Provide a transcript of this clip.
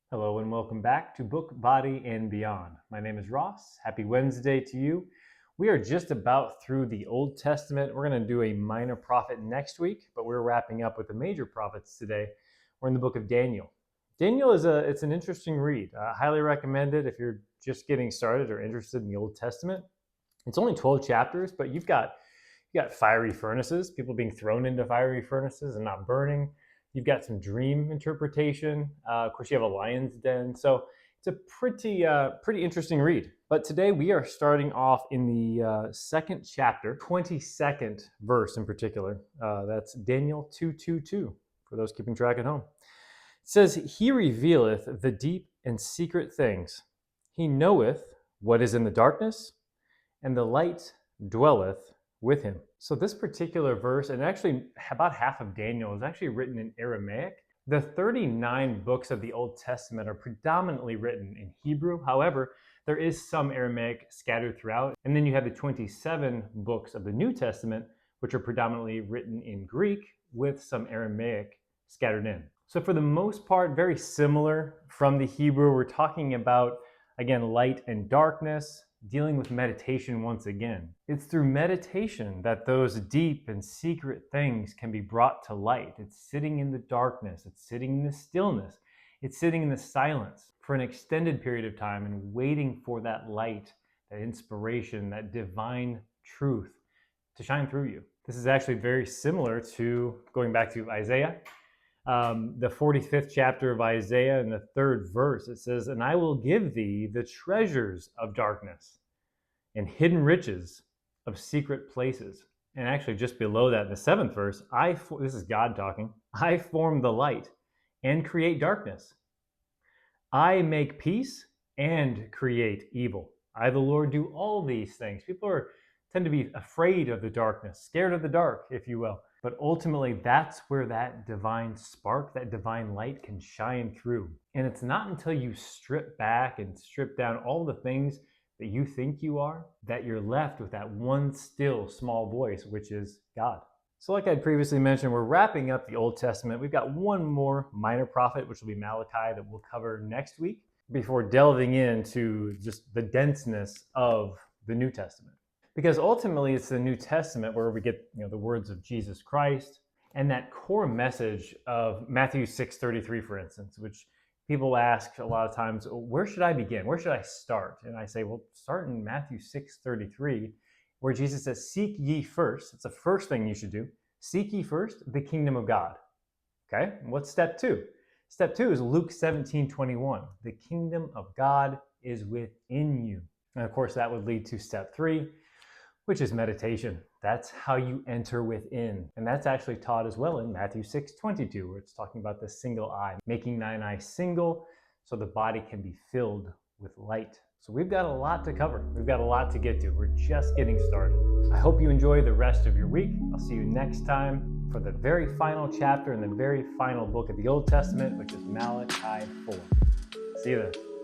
Hello and welcome back to Book, Body, and Beyond. My name is Ross. Happy Wednesday to you. We are just about through the Old Testament. We're going to do a minor prophet next week, but we're wrapping up with the major prophets today. We're in the book of Daniel. Daniel it's an interesting read. Highly recommended if you're just getting started or interested in the Old Testament. It's only 12 chapters, but you've got fiery furnaces, people being thrown into fiery furnaces and not burning. You've got some dream interpretation. Of course, you have a lion's den. So it's a pretty interesting read. But today we are starting off in the second chapter, 22nd verse in particular. That's Daniel 2:22 for those keeping track at home. It says, "He revealeth the deep and secret things. He knoweth what is in the darkness, and the light dwelleth with him." So this particular verse, and actually about half of Daniel, is actually written in Aramaic. The 39 books of the Old Testament are predominantly written in Hebrew. However, there is some Aramaic scattered throughout. And then you have the 27 books of the New Testament, which are predominantly written in Greek with some Aramaic scattered in. So for the most part, very similar from the Hebrew. We're talking about, again, light and darkness, dealing with meditation once again. It's through meditation that those deep and secret things can be brought to light. It's sitting in the darkness, it's sitting in the stillness, it's sitting in the silence for an extended period of time and waiting for that light, that inspiration, that divine truth to shine through you. This is actually very similar to going back to Isaiah. The 45th chapter of Isaiah, in the 3rd verse, it says, "And I will give thee the treasures of darkness and hidden riches of secret places." And actually just below that, in the 7th verse, this is God talking, "I form the light and create darkness. I make peace and create evil. I, the Lord, do all these things." People tend to be afraid of the darkness, scared of the dark, if you will. But ultimately, that's where that divine spark, that divine light can shine through. And it's not until you strip back and strip down all the things that you think you are, that you're left with that one still small voice, which is God. So like I previously mentioned, we're wrapping up the Old Testament. We've got one more minor prophet, which will be Malachi, that we'll cover next week before delving into just the denseness of the New Testament. Because ultimately, it's the New Testament where we get the words of Jesus Christ and that core message of Matthew 6:33, for instance, which people ask a lot of times, where should I begin? Where should I start? And I say, well, start in Matthew 6:33, where Jesus says, "Seek ye first." It's the first thing you should do. "Seek ye first the kingdom of God." Okay, and what's step 2? Step 2 is Luke 17:21. "The kingdom of God is within you." And of course, that would lead to step 3, which is meditation. That's how you enter within. And that's actually taught as well in Matthew 6:22, where it's talking about the single eye, making thine eye single so the body can be filled with light. So we've got a lot to cover. We've got a lot to get to. We're just getting started. I hope you enjoy the rest of your week. I'll see you next time for the very final chapter in the very final book of the Old Testament, which is Malachi 4. See you then.